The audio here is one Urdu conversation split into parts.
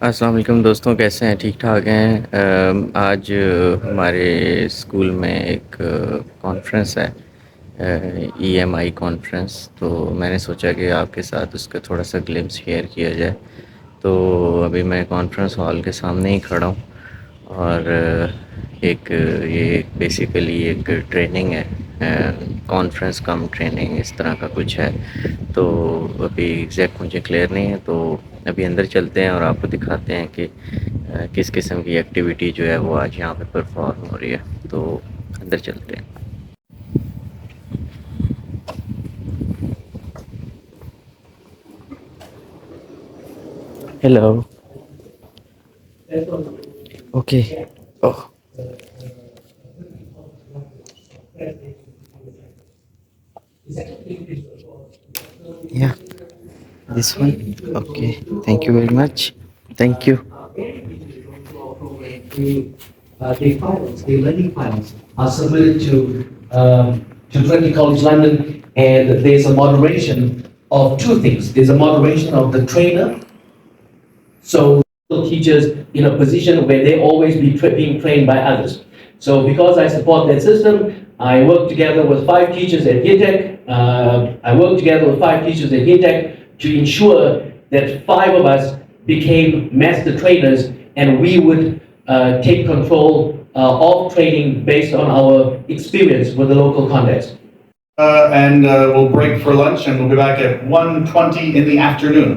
السلام علیکم دوستوں، کیسے ہیں؟ ٹھیک ٹھاک ہیں؟ آج ہمارے اسکول میں ایک کانفرنس ہے، ای ایم آئی کانفرنس، تو میں نے سوچا کہ آپ کے ساتھ اس کا تھوڑا سا گلمس شیئر کیا جائے۔ تو ابھی میں کانفرنس ہال کے سامنے ہی کھڑا ہوں، اور ایک یہ بیسیکلی ایک ٹریننگ ہے، کانفرنس کم ٹریننگ اس طرح کا کچھ ہے۔ تو ابھی ایگزیکٹ مجھے کلیئر نہیں ہے، تو ابھی اندر چلتے ہیں اور آپ کو دکھاتے ہیں کہ کس قسم کی ایکٹیویٹی جو ہے وہ آج یہاں پہ پرفارم ہو رہی ہے۔ تو اندر چلتے ہیں۔ ہیلو، اوکے، اوہ یا this one, okay, thank you very much, thank you. The finals, the learning finals, are submitted to Trinity College London, and there's a moderation of two things. There's a moderation of the trainer, so teachers in a position where they always be being trained by others. So because I support that system, I work together with 5 teachers at GITEC. I work together with 5 teachers at GITEC to ensure that 5 of us became master trainers, and we would take control of training based on our experience with the local context. And we'll break for lunch, and we'll be back at 1:20 in the afternoon.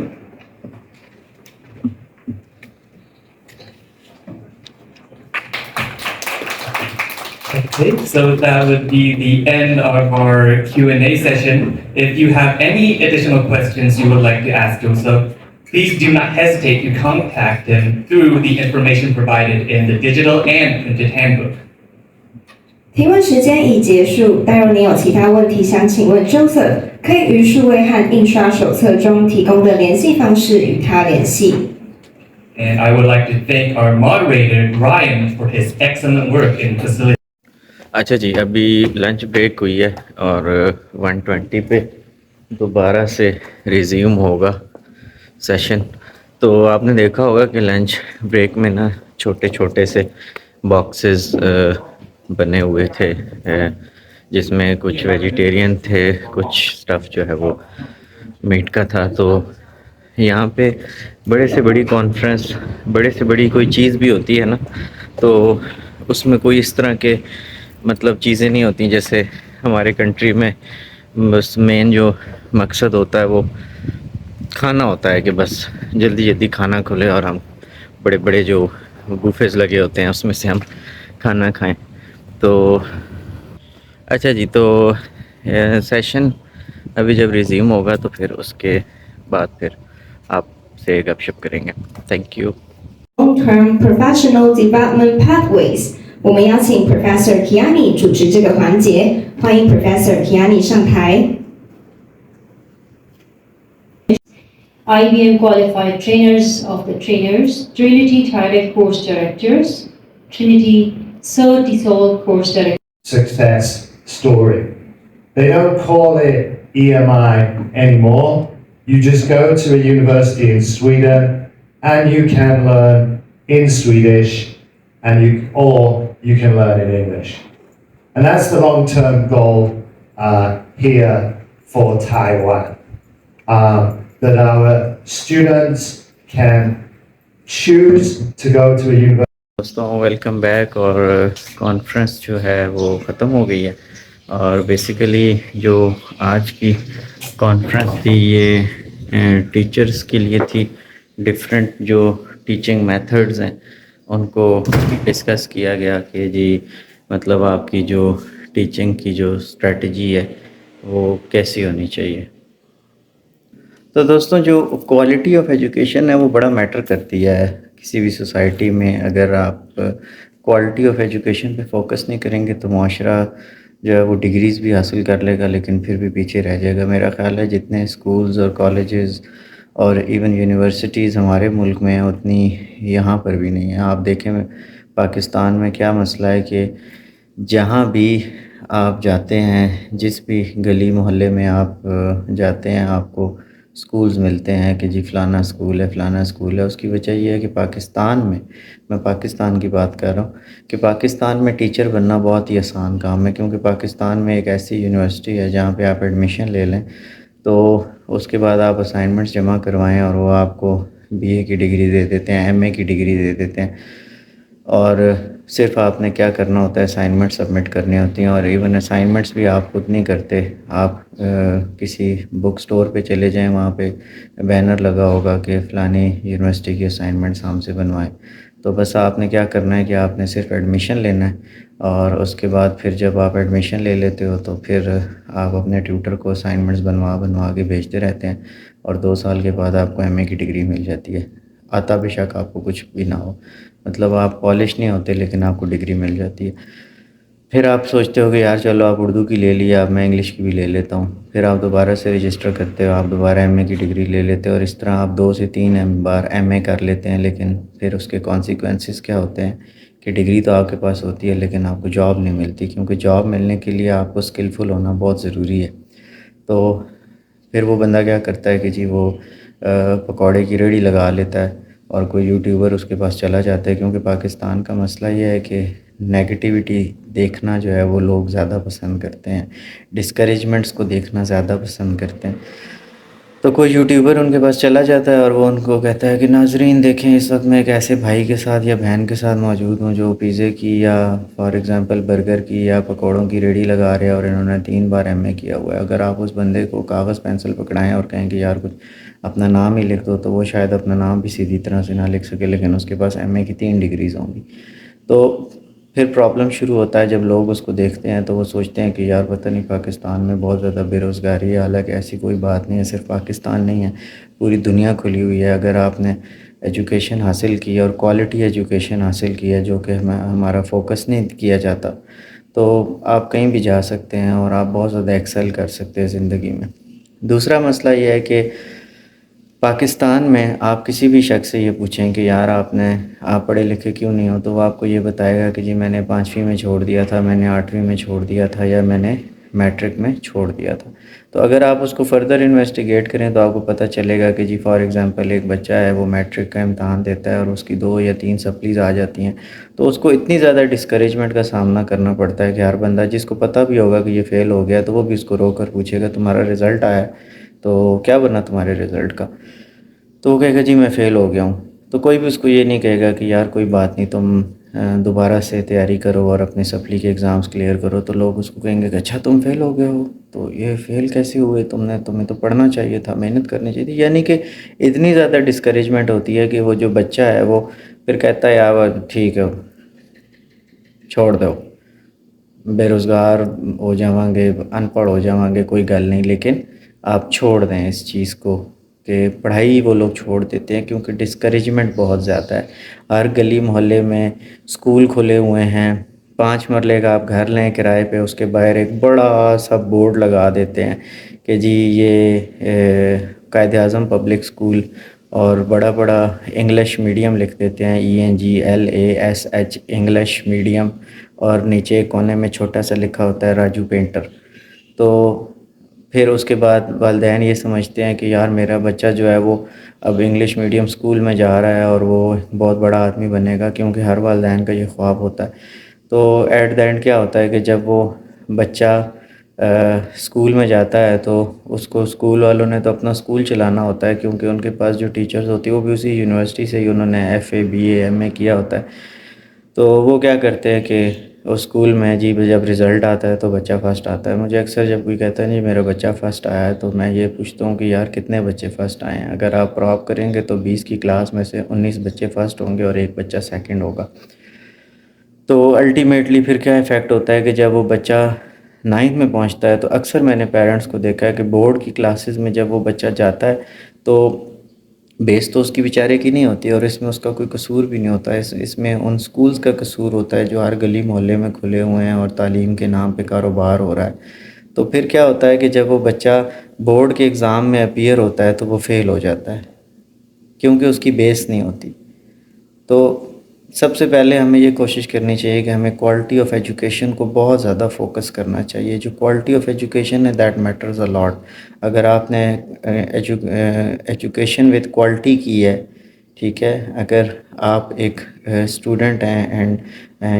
Okay, so that would be the end of our Q&A session. If you have any additional questions you would like to ask Joseph, please do not hesitate to contact him through the information provided in the digital and printed handbook. 提问时间已结束，但若您有其他问题想请问 Joseph， 可以于数位和印刷手册中提供的联系方式与他联系。And I would like to thank our moderator, Ryan, for his excellent work in facilitating. اچھا جی، ابھی لنچ بریک ہوئی ہے اور 1:20 پہ دوبارہ سے ریزیوم ہوگا سیشن۔ تو آپ نے دیکھا ہوگا کہ لنچ بریک میں نا چھوٹے چھوٹے سے باکسز بنے ہوئے تھے، جس میں کچھ ویجیٹیرین تھے، کچھ سٹف جو ہے وہ میٹ کا تھا۔ تو یہاں پہ بڑے سے بڑی کانفرنس، بڑے سے بڑی کوئی چیز بھی ہوتی ہے نا، تو اس میں کوئی اس طرح کے مطلب چیزیں نہیں ہوتی جیسے ہمارے کنٹری میں بس مین جو مقصد ہوتا ہے وہ کھانا ہوتا ہے، کہ بس جلدی جلدی کھانا کھلے اور ہم بڑے بڑے جو بوفیز لگے ہوتے ہیں اس میں سے ہم کھانا کھائیں۔ تو اچھا جی، تو سیشن ابھی جب ریزیوم ہوگا تو پھر اس کے بعد پھر آپ سے گپ شپ کریں گے۔ Thank you. Long-term professional development pathways， 我们邀请 Professor Kiani 主持这个环节，欢迎 Professor Kiani 上台。IBM Qualified Trainers of the Trainers, Trinity Thailand Course Directors, Trinity Certisol Course Directors. Success story. They don't call it EMI anymore. You just go to a university in Sweden and you can learn in Swedish or you can learn in English. And that's the long-term goal here for Taiwan. That our students can choose to go to a university. دوستوں ویلکم بیک۔ اور کانفرنس جو ہے وہ ختم ہو گئی ہے، اور بیسیکلی جو آج کی کانفرنس تھی یہ ٹیچرز کے لیے تھی۔ ڈفرینٹ جو ٹیچنگ میتھڈز ہیں ان کو ڈسکس کیا گیا کہ جی مطلب آپ کی جو ٹیچنگ کی جو اسٹریٹجی ہے وہ کیسی ہونی چاہیے۔ تو دوستوں جو کوالٹی آف ایجوکیشن ہے وہ بڑا میٹر کرتی ہے کسی بھی سوسائٹی میں۔ اگر آپ کوالٹی آف ایجوکیشن پہ فوکس نہیں کریں گے تو معاشرہ جو ہے وہ ڈگریز بھی حاصل کر لے گا لیکن پھر بھی پیچھے رہ جائے گا۔ میرا خیال ہے جتنے اسکولز اور کالجز اور ایون یونیورسٹیز ہمارے ملک میں ہیں اتنی یہاں پر بھی نہیں ہیں۔ آپ دیکھیں پاکستان میں کیا مسئلہ ہے کہ جہاں بھی آپ جاتے ہیں، جس بھی گلی محلے میں آپ جاتے ہیں، آپ کو اسکولز ملتے ہیں کہ جی فلانا اسکول ہے فلانا اسکول ہے. اس کی وجہ یہ ہے کہ پاکستان میں پاکستان کی بات کر رہا ہوں کہ پاکستان میں ٹیچر بننا بہت ہی آسان کام ہے، کیونکہ پاکستان میں ایک ایسی یونیورسٹی ہے جہاں پہ آپ ایڈمیشن لے لیں تو اس کے بعد آپ اسائنمنٹس جمع کروائیں اور وہ آپ کو بی اے کی ڈگری دے دیتے ہیں، ایم اے کی ڈگری دے دیتے ہیں. اور صرف آپ نے کیا کرنا ہوتا ہے، اسائنمنٹ سبمٹ کرنی ہوتی ہیں. اور ایون اسائنمنٹس بھی آپ خود نہیں کرتے، آپ کسی بک سٹور پہ چلے جائیں، وہاں پہ بینر لگا ہوگا کہ فلانی یونیورسٹی کی اسائنمنٹس ہم سے بنوائیں. تو بس آپ نے کیا کرنا ہے کہ آپ نے صرف ایڈمیشن لینا ہے، اور اس کے بعد پھر جب آپ ایڈمیشن لے لیتے ہو تو پھر آپ اپنے ٹیوٹر کو اسائنمنٹس بنوا کے بھیجتے رہتے ہیں، اور 2 سال کے بعد آپ کو ایم اے کی ڈگری مل جاتی ہے. آتا بے شک آپ کو کچھ بھی نہ ہو، مطلب آپ پالش نہیں ہوتے لیکن آپ کو ڈگری مل جاتی ہے. پھر آپ سوچتے ہو کہ یار چلو آپ اردو کی لے لیا، اب میں انگلش کی بھی لے لیتا ہوں. پھر آپ دوبارہ سے رجسٹر کرتے ہو، آپ دوبارہ ایم اے کی ڈگری لے لیتے ہو، اور اس طرح آپ 2 سے 3 بار ایم اے کر لیتے ہیں. لیکن پھر اس کے کانسیکوینسز کیا ہوتے ہیں کہ ڈگری تو آپ کے پاس ہوتی ہے لیکن آپ کو جاب نہیں ملتی، کیونکہ جاب ملنے کے لیے آپ کو اسکلفل ہونا بہت ضروری ہے. تو پھر وہ بندہ کیا کرتا ہے کہ جی وہ پکوڑے کی ریڑھی لگا لیتا ہے، اور کوئی یوٹیوبر اس کے پاس چلا جاتا ہے. کیونکہ پاکستان کا مسئلہ یہ ہے کہ نیگیٹیوٹی دیکھنا جو ہے وہ لوگ زیادہ پسند کرتے ہیں، ڈسکریجمنٹس کو دیکھنا زیادہ پسند کرتے ہیں. تو کوئی یوٹیوبر ان کے پاس چلا جاتا ہے اور وہ ان کو کہتا ہے کہ ناظرین دیکھیں، اس وقت میں ایک ایسے بھائی کے ساتھ یا بہن کے ساتھ موجود ہوں جو پیزے کی یا فار ایگزامپل برگر کی یا پکوڑوں کی ریڑھی لگا رہے ہیں، اور انہوں نے 3 بار ایم اے کیا ہوا ہے. اگر آپ اس بندے کو کاغذ پینسل پکڑائیں اور کہیں کہ یار کچھ اپنا نام ہی لکھ دو، تو وہ شاید اپنا نام بھی سیدھی طرح سے نہ لکھ سکے، لیکن اس کے پاس ایم اے کی 3 ڈگریز ہوں گی. تو پھر پرابلم شروع ہوتا ہے جب لوگ اس کو دیکھتے ہیں تو وہ سوچتے ہیں کہ یار پتہ نہیں پاکستان میں بہت زیادہ بے روزگاری ہے. حالانکہ ایسی کوئی بات نہیں ہے، صرف پاکستان نہیں ہے، پوری دنیا کھلی ہوئی ہے. اگر آپ نے ایجوکیشن حاصل کی اور کوالٹی ایجوکیشن حاصل کی ہے، جو کہ ہمارا فوکس نہیں کیا جاتا، تو آپ کہیں بھی جا سکتے ہیں اور آپ بہت زیادہ ایکسل کر سکتے ہیں زندگی میں. دوسرا مسئلہ یہ ہے کہ پاکستان میں آپ کسی بھی شخص سے یہ پوچھیں کہ یار آپ پڑھے لکھے کیوں نہیں ہو، تو وہ آپ کو یہ بتائے گا کہ جی میں نے 5ویں میں چھوڑ دیا تھا، میں نے 8ویں میں چھوڑ دیا تھا، یا میں نے میٹرک میں چھوڑ دیا تھا. تو اگر آپ اس کو فردر انویسٹیگیٹ کریں تو آپ کو پتہ چلے گا کہ جی فار ایگزامپل ایک بچہ ہے، وہ میٹرک کا امتحان دیتا ہے اور اس کی 2 یا 3 سپلیز آ جاتی ہیں، تو اس کو اتنی زیادہ ڈسکریجمنٹ کا سامنا کرنا پڑتا ہے کہ ہر بندہ جس کو پتہ بھی ہوگا کہ یہ فیل ہو گیا تو وہ بھی اس کو رو کر پوچھے گا تمہارا رزلٹ آیا تو کیا بنا تمہارے رزلٹ کا، تو وہ کہے گا جی میں فیل ہو گیا ہوں. تو کوئی بھی اس کو یہ نہیں کہے گا کہ یار کوئی بات نہیں، تم دوبارہ سے تیاری کرو اور اپنے سپلی کے ایگزامس کلیئر کرو. تو لوگ اس کو کہیں گے کہ اچھا تم فیل ہو گئے ہو، تو یہ فیل کیسے ہوئے، تمہیں تو پڑھنا چاہیے تھا، محنت کرنی چاہیے تھی. یعنی کہ اتنی زیادہ ڈسکریجمنٹ ہوتی ہے کہ وہ جو بچہ ہے وہ پھر کہتا ہے یار ٹھیک ہے چھوڑ دو، بے روزگار ہو جاؤں گے، ان پڑھ ہو جاؤں گے، کوئی گل نہیں، لیکن آپ چھوڑ دیں اس چیز کو کہ پڑھائی وہ لوگ چھوڑ دیتے ہیں کیونکہ ڈسکریجمنٹ بہت زیادہ ہے. ہر گلی محلے میں اسکول کھلے ہوئے ہیں، 5 مرلے کا آپ گھر لیں کرائے پہ، اس کے باہر ایک بڑا سا بورڈ لگا دیتے ہیں کہ جی یہ قائد اعظم پبلک اسکول، اور بڑا بڑا انگلش میڈیم لکھ دیتے ہیں ENGLASH انگلش میڈیم، اور نیچے ایک کونے میں چھوٹا سا لکھا ہوتا ہے راجو پینٹر. تو پھر اس کے بعد والدین یہ سمجھتے ہیں کہ یار میرا بچہ جو ہے وہ اب انگلش میڈیم اسکول میں جا رہا ہے اور وہ بہت بڑا آدمی بنے گا، کیونکہ ہر والدین کا یہ خواب ہوتا ہے. تو ایٹ دا اینڈ کیا ہوتا ہے کہ جب وہ بچہ اسکول میں جاتا ہے تو اس کو اسکول والوں نے تو اپنا اسکول چلانا ہوتا ہے، کیونکہ ان کے پاس جو ٹیچرز ہوتی ہیں وہ بھی اسی یونیورسٹی سے ہی انہوں نے FA BA MA کیا ہوتا ہے. تو وہ کیا کرتے ہیں کہ اس اسکول میں جی جب رزلٹ آتا ہے تو بچہ فرسٹ آتا ہے. مجھے اکثر جب کوئی کہتا ہے نہیں میرا بچہ فرسٹ آیا ہے تو میں یہ پوچھتا ہوں کہ یار کتنے بچے فرسٹ آئے ہیں. اگر آپ پراپ کریں گے تو 20 کی کلاس میں سے 19 بچے فرسٹ ہوں گے اور 1 بچہ سیکنڈ ہوگا. تو الٹیمیٹلی پھر کیا ایفیکٹ ہوتا ہے کہ جب وہ بچہ 9th میں پہنچتا ہے تو اکثر میں نے پیرنٹس کو دیکھا ہے کہ بورڈ کی کلاسز میں جب وہ بچہ جاتا ہے تو بیس تو اس کی بیچارے کی نہیں ہوتی، اور اس میں اس کا کوئی قصور بھی نہیں ہوتا ہے. اس میں ان سکولز کا قصور ہوتا ہے جو ہر گلی محلے میں کھلے ہوئے ہیں اور تعلیم کے نام پہ کاروبار ہو رہا ہے. تو پھر کیا ہوتا ہے کہ جب وہ بچہ بورڈ کے ایگزام میں اپیئر ہوتا ہے تو وہ فیل ہو جاتا ہے کیونکہ اس کی بیس نہیں ہوتی. تو سب سے پہلے ہمیں یہ کوشش کرنی چاہیے کہ ہمیں کوالٹی آف ایجوکیشن کو بہت زیادہ فوکس کرنا چاہیے. جو کوالٹی آف ایجوکیشن ہے دیٹ میٹرز اے لاٹ. اگر آپ نے ایجوکیشن وتھ کوالٹی کی ہے، ٹھیک ہے، اگر آپ ایک اسٹوڈنٹ ہیں and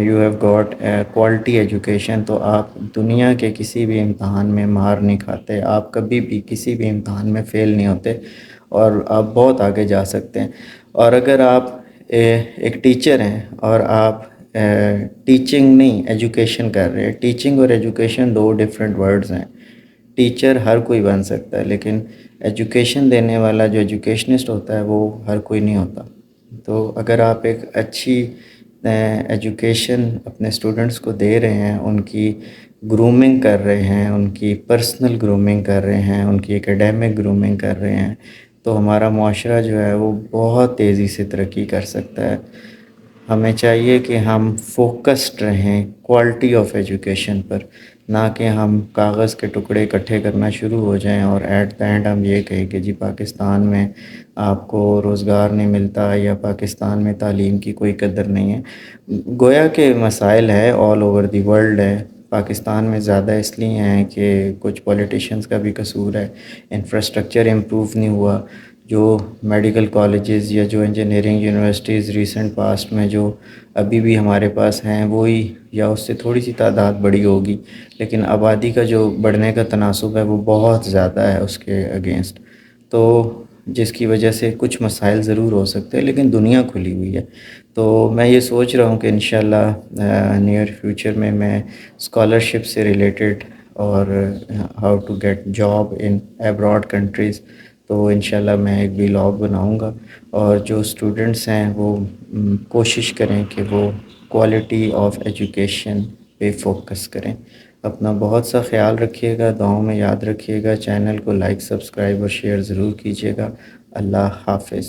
you have got quality education, تو آپ دنیا کے کسی بھی امتحان میں مار نہیں کھاتے، آپ کبھی بھی کسی بھی امتحان میں فیل نہیں ہوتے اور آپ بہت آگے جا سکتے ہیں. اور اگر آپ ایک ٹیچر ہیں اور آپ ٹیچنگ نہیں ایجوکیشن کر رہے ہیں، ٹیچنگ اور ایجوکیشن دو ڈفرینٹ ورڈز ہیں. ٹیچر ہر کوئی بن سکتا ہے، لیکن ایجوکیشن دینے والا جو ایجوکیشنسٹ ہوتا ہے وہ ہر کوئی نہیں ہوتا. تو اگر آپ ایک اچھی ایجوکیشن اپنے اسٹوڈنٹس کو دے رہے ہیں، ان کی گرومنگ کر رہے ہیں، ان کی پرسنل گرومنگ کر رہے ہیں، ان کی اکیڈیمک گرومنگ کر رہے ہیں، تو ہمارا معاشرہ جو ہے وہ بہت تیزی سے ترقی کر سکتا ہے. ہمیں چاہیے کہ ہم فوکسڈ رہیں کوالٹی آف ایجوکیشن پر، نہ کہ ہم کاغذ کے ٹکڑے اکٹھے کرنا شروع ہو جائیں اور ایٹ دا اینڈ ہم یہ کہیں کہ جی پاکستان میں آپ کو روزگار نہیں ملتا یا پاکستان میں تعلیم کی کوئی قدر نہیں ہے. گویا کہ مسائل ہے آل اوور دی ورلڈ ہے، پاکستان میں زیادہ اس لیے ہیں کہ کچھ پولیٹیشینز کا بھی قصور ہے، انفراسٹرکچر امپروو نہیں ہوا. جو میڈیکل کالجز یا جو انجینئرنگ یونیورسٹیز ریسنٹ پاسٹ میں جو ابھی بھی ہمارے پاس ہیں وہی یا اس سے تھوڑی سی تعداد بڑی ہوگی، لیکن آبادی کا جو بڑھنے کا تناسب ہے وہ بہت زیادہ ہے اس کے اگینسٹ. تو جس کی وجہ سے کچھ مسائل ضرور ہو سکتے ہیں، لیکن دنیا کھلی ہوئی ہے. تو میں یہ سوچ رہا ہوں کہ انشاءاللہ نیئر فیوچر میں اسکالرشپ سے ریلیٹڈ اور how to get job in abroad countries, تو انشاءاللہ میں ایک ولاگ بناؤں گا. اور جو اسٹوڈنٹس ہیں وہ کوشش کریں کہ وہ کوالٹی آف ایجوکیشن پہ فوکس کریں. اپنا بہت سا خیال رکھیے گا، دعاؤں میں یاد رکھیے گا. چینل کو لائک، سبسکرائب اور شیئر ضرور کیجیے گا. اللہ حافظ.